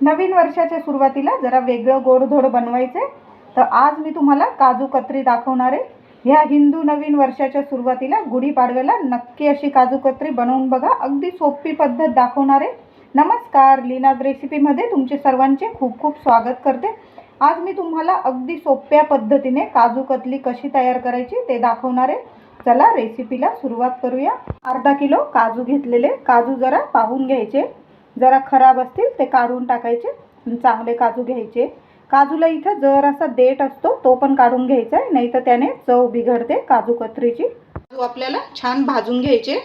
नवीन वर्षाच्या सुरुवातीला जरा वेगळं गोडधोड बनवायचे, तर आज मी तुम्हाला काजू कतरी दाखवणार आहे। ह्या हिंदू नवीन वर्षाच्या सुरुवातीला गुढीपाडव्याला नक्की अशी काजू कतरी बनवून बघा। अगदी सोपी पद्धत दाखवणार आहे। नमस्कार, लीनाज रेसिपीमध्ये तुमचे सर्वांचे खूप खूप स्वागत करते। आज मी तुम्हाला अगदी सोप्या पद्धतीने काजू कतली कशी तयार करायची ते दाखवणार आहे। चला रेसिपीला सुरुवात करूया। अर्धा किलो काजू घेतलेले। काजू जरा पाहून घ्यायचे, जरा खराब असतील ते काढून टाकायचे, चांगले काजू घ्यायचे। काजूला इथं जरासा देठ असतो तो पण काढून घ्यायचा आहे, नाही तर त्याने चव बिघडते काजू कतरीची। काजू आपल्याला छान भाजून घ्यायचे।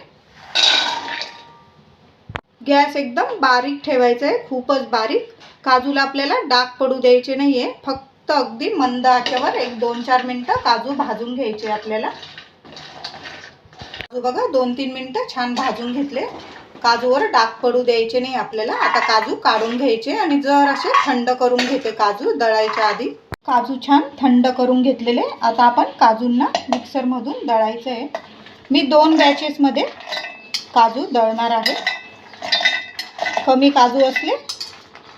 गॅस एकदम बारीक ठेवायचा आहे, खूपच बारीक। काजूला आपल्याला डाग पडू द्यायचे नाहीये, फक्त अगदी मंद आचेवर 1-2-4 मिनिटं काजू भाजून घ्यायचे आपल्याला। काजू बघा 2-3 मिनिटं छान भाजून घेतले। काजूवर डाग पडू द्यायचे नाही आपल्याला। आता काजू काढून घ्यायचे आणि जर असे थंड करून घेते काजू दळायच्या आधी। काजू छान थंड करून घेतलेले। आता आपण काजूंना मिक्सर मधून दळायचे आहे। मी 2 बॅचेस मध्ये काजू दळणार आहे। कमी काजू असले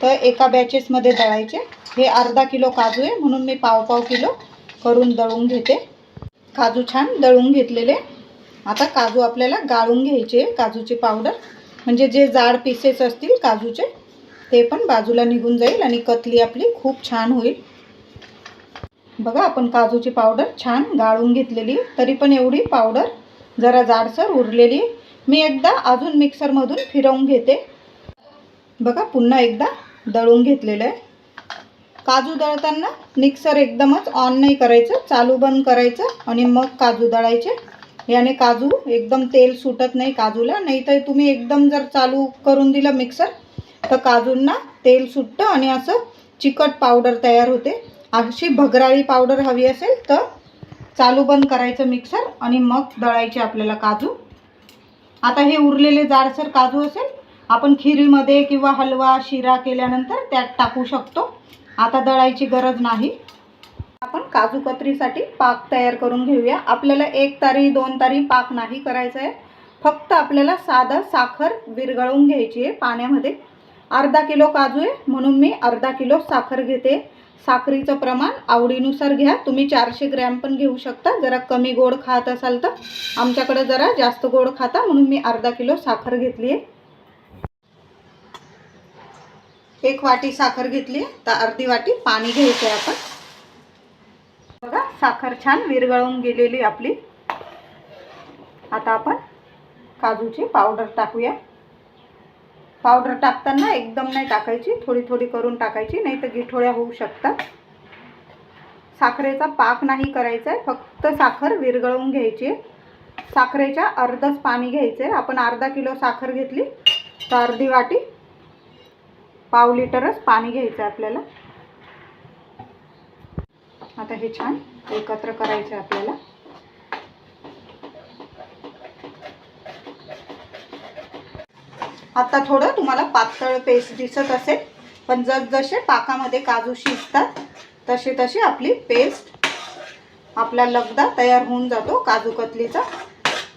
तर एका बॅचेस मध्ये दळायचे। हे अर्धा किलो काजू आहे म्हणून मी पाव किलो करून दळून घेते। काजू छान दळून घेतलेले। आता काजू आपल्याला गाळून घ्यायचे, काजूची पावडर, म्हणजे जे जाड पीसेस असतील काजूचे ते पण बाजूला निघून जाईल आणि कतली आपली खूप छान होईल। बघा आपण काजूची पावडर छान गाळून घेतलेली, तरी पण एवढी पावडर जरा जाडसर उरलेली। मी एकदा अजून मिक्सर मधून फिरवून घेते। बघा पुन्हा एकदा दळून घेतलेलं आहे। काजू दळताना मिक्सर एकदमच ऑन नाही करायचं, चालू बंद करायचं आणि मग काजू दळायचे। याने काजू एकदम तेल सुटत नाही काजूला, नाही तर तुम्ही एकदम जर चालू करून दिलं मिक्सर तर काजूंना तेल सुटतं आणि असं चिकट पावडर तयार होते। अशी भगराळी पावडर हवी असेल तर चालू बंद करायचं मिक्सर आणि मग दळायचे आपल्याला काजू। आता हे उरलेले जाडसर काजू असेल आपण खिरीमध्ये किंवा हलवा शिरा केल्यानंतर त्यात टाकू शकतो, आता दळायची गरज नाही। आपण काजू कतरीसाठी पाक तयार करून घेऊया। आपल्याला 1 तारी 2 तारी पाक नाही करायचा आहे, फक्त आपल्याला साधं साखर विरघळवून घ्यायची आहे पाण्यामध्ये। अर्धा किलो काजू आहे म्हणून मी अर्धा किलो साखर घेते। साखरीचं प्रमाण आवडीनुसार घ्या, तुम्ही 400 ग्रॅम पण घेऊ शकता। जरा कमी गोड खात असाल तर, आमच्याकडे जरा जास्त गोड खाता म्हणून मी अर्धा किलो साखर घेतली आहे। 1 वाटी साखर घेतली तर अर्धी वाटी पाणी घ्यायचं आहे आपण। बघा साखर छान विरघळून गेलेली आपली। आता आपण काजूची पावडर टाकूया। पावडर टाकताना एकदम नाही टाकायची, थोडी थोडी करून टाकायची, नाही तर गिठोळ्या होऊ शकतात। साखरेचा पाक नाही करायचा आहे, फक्त साखर विरघळवून घ्यायची। साखरेच्या अर्धच पाणी घ्यायचं आहे। आपण अर्धा किलो साखर घेतली तर अर्धी वाटी पाव लिटरच पाणी घ्यायचं आपल्याला। आता हे छान एकत्र करायचे आपल्याला। आता थोडं तुम्हाला पातळ पेस्ट दिसत असेल, पण जसजसे पाकामध्ये काजू शिजतात तसे तसे आपली पेस्ट, आपला लगदा तयार होऊन जातो काजू कतलीचा।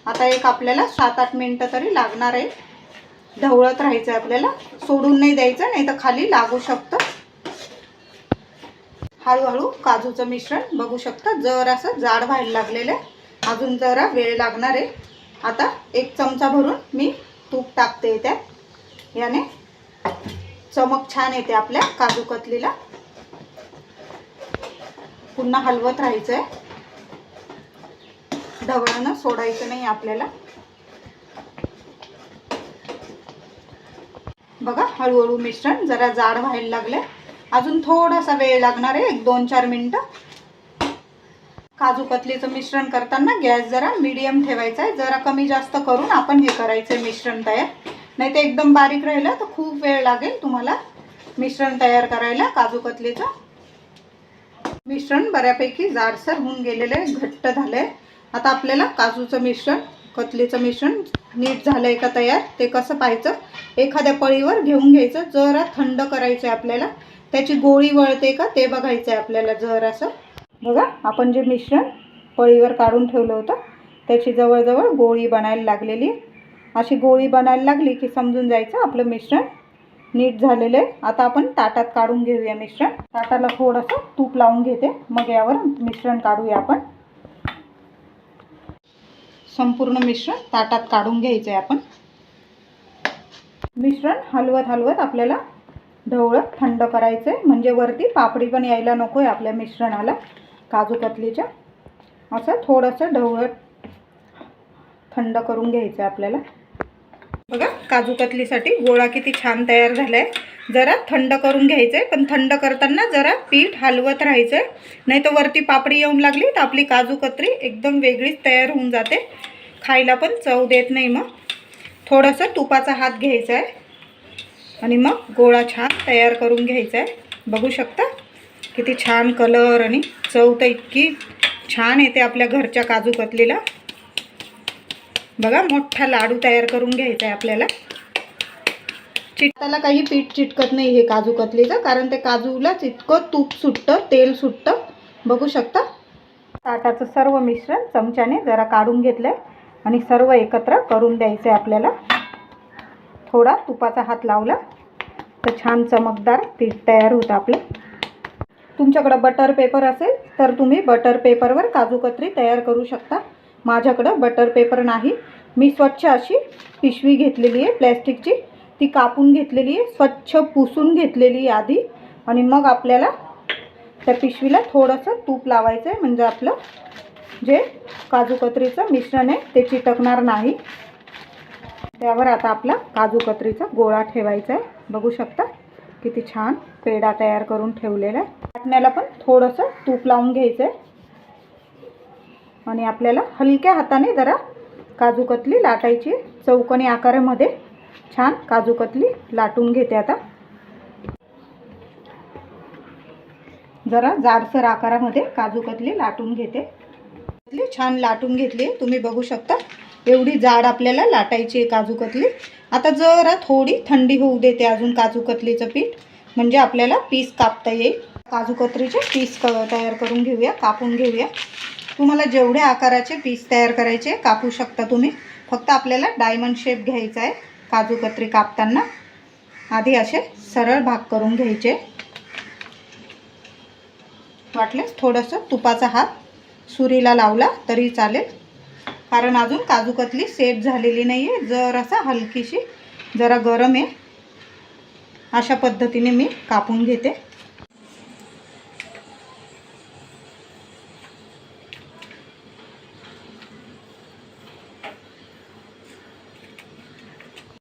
आता एक आपल्याला 7-8 मिनिटं तरी लागणार आहे। ढवळत राहायचं आपल्याला, सोडून नाही द्यायचं, नाही तर खाली लागू शकतं। हळूहळू काजूचं मिश्रण बघू शकता जरासं जाड व्हायला लागलेलं आहे, अजून जरा वेळ लागणार आहे। आता 1 चमचा भरून मी तूप टाकते त्यात, याने चमक छान येते आपल्या काजू कतलीला। पुन्हा हलवत राहायचं आहे, ढवळणं सोडायचं नाही आपल्याला। बघा हळूहळू मिश्रण जरा जाड व्हायला लागले, अजून थोडासा वेळ लागणार आहे, 1-2-4 मिनिटं। काजू कतलीचं मिश्रण करताना गॅस जरा मीडियम ठेवायचा आहे, जरा कमी जास्त करून आपण हे करायचं मिश्रण तयार, नाही तर एकदम बारीक राहिलं तर खूप वेळ लागेल तुम्हाला मिश्रण तयार करायला काजू कतलीचं। मिश्रण बऱ्यापैकी जाडसर होऊन गेलेलं आहे, घट्ट झालंय। आता आपल्याला काजूचं मिश्रण कतलीचं मिश्रण नीट झालंय का तयार ते कसं पाहायचं, एखाद्या पळीवर घेऊन घ्यायचं, जरा थंड करायचं आहे आपल्याला, त्याची गोळी वळते का ते बघायचं आहे आपल्याला जरासं। बघा आपण जे मिश्रण पळीवर काढून ठेवलं होतं त्याची जवळजवळ गोळी बनायला लागलेली। अशी गोळी बनायला लागली की समजून जायचं आपलं मिश्रण नीट झालेलं आहे. आता आपण ताटात काढून घेऊया मिश्रण. ताटाला थोडंसं तूप लावून घेते, मग यावर मिश्रण काढूया आपण. संपूर्ण मिश्रण ताटात काढून घ्यायचं आहे आपण. मिश्रण हलवत हलवत आपल्याला ढवळत थंड करायचं आहे, म्हणजे वरती पापडी पण यायला नको आहे आपल्या मिश्रणाला काजू कतलीच्या. असं थोडंसं ढवळत थंड करून घ्यायचं आहे आपल्याला. बघा काजू कतलीसाठी गोळा किती छान तयार झाला आहे. जरा थंड करून घ्यायचं आहे, पण थंड करताना जरा पीठ हलवत राहायचं आहे, नाही तर वरती पापडी येऊन लागली तर आपली काजू कतली एकदम वेगळीच तयार होऊन जाते, खायला पण चव देत नाही. मग थोडंसं तुपाचा हात घ्यायचा आहे आणि मग गोळा छान तयार करून घ्यायचा आहे. बघू शकता किती छान कलर आणि चव तर इतकी छान येते आपल्या घरच्या काजू कतलीला. बघा मोठा लाडू तयार करून घ्यायचा आहे आपल्याला. चिटकाला काही पीठ चिटकत नाही हे काजू कतलीचं, कारण ते काजूलाच इतकं तूप सुटतं, तेल सुटतं. बघू शकता. ताटाचं सर्व मिश्रण चमच्याने जरा काढून घेतलं आहे आणि सर्व एकत्र करून द्यायचं आहे आपल्याला. थोडा तुपाचा हात लावला तर छान चमकदार पीठ तयार होतं आपलं. तुमच्याकडं बटर पेपर असेल तर तुम्ही बटर पेपरवर काजू कतली तयार करू शकता. माझ्याकडं बटर पेपर नाही. मी स्वच्छ अशी पिशवी घेतलेली आहे प्लॅस्टिकची, ती कापून घेतलेली आहे, स्वच्छ पुसून घेतलेली आहे आधी, आणि मग आपल्याला त्या पिशवीला थोडंसं तूप लावायचं आहे, म्हणजे आपलं जे काजू कतलीचं मिश्रण आहे ते चिटकणार नाही. त्यावर आता आपला काजू कतलीचा गोळा ठेवायचा आहे. बघू शकता किती छान पेढा तयार करून ठेवलेला आहे. लाटण्याला पण थोडंसं तूप लावून घ्यायचं आहे आणि आपल्याला हलक्या हाताने जरा काजू कतली लाटायची. चौकोनी आकारामध्ये छान काजू कतली लाटून घेते. आता जरा जाडसर आकारामध्ये काजू कतली लाटून घेते. छान लाटून घेतली. तुम्ही बघू शकता एवढी जाड आपल्याला लाटायची आहे काजू कतली. आता जरा थोडी थंडी होऊ देते अजून काजू कतलीचं पीठ, म्हणजे आपल्याला पीस कापता येईल. काजू कतलीचे पीस तयार करून घेऊया, कापून घेऊया. तुम्हाला जेवढ्या आकाराचे पीस तयार करायचे कापू शकता तुम्ही. फक्त आपल्याला डायमंड शेप घ्यायचा आहे. काजू कतली कापताना आधी असे सरळ भाग करून घ्यायचे. वाटल्यास थोडंसं तुपाचा हात सुरीला लावला तरी चालेल, कारण अजून काजू कतली सेट झालेली नाही आहे. जरासा हलकीशी जरा गरम आहे. अशा पद्धतीने मी कापून घेते.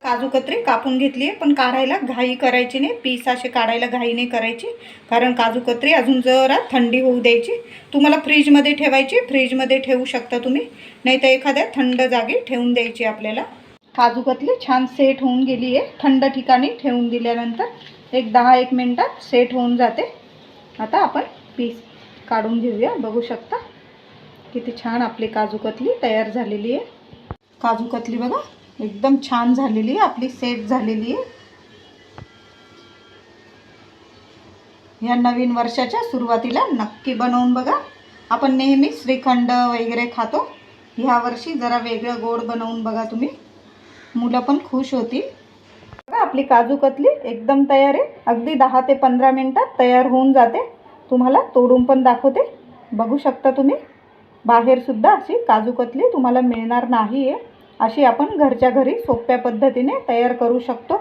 काजू कतली कापून घेतली आहे, पण काढायला घाई करायची नाही. पीस असे काढायला घाई नाही करायची, कारण काजू कतली अजून जरा थंडी होऊ द्यायची. तुम्हाला फ्रीजमध्ये ठेवायची, फ्रीजमध्ये ठेवू शकता तुम्ही, नाही तर एखाद्या थंड जागी ठेवून द्यायची आपल्याला. काजू कतली छान सेट होऊन गेली आहे. थंड ठिकाणी ठेवून दिल्यानंतर एक 10-1 मिनटात सेट होऊन जाते. आता आपण पीस काढून घेऊया. बघू शकता किती छान आपली काजू कतली तयार झालेली आहे. काजू कतली बघा एकदम छान झालेली आहे आपली, सेट झालेली आहे. या नवीन वर्षाच्या सुरुवातीला नक्की बनवून बघा. आपण नेहमी श्रीखंड वगैरे खातो, ह्या वर्षी जरा वेगळं गोड बनवून बघा तुम्ही. मुलं पण खुश होतील. बघा आपली काजू कतली एकदम तयार आहे. अगदी 10 ते 15 मिनटात तयार होऊन जाते. तुम्हाला तोडून पण दाखवते. बघू शकता तुम्ही. बाहेरसुद्धा अशी काजू कतली तुम्हाला मिळणार नाही आहे. अशी आपण घरच्या घरी सोप्या पद्धतीने तयार करू शकतो.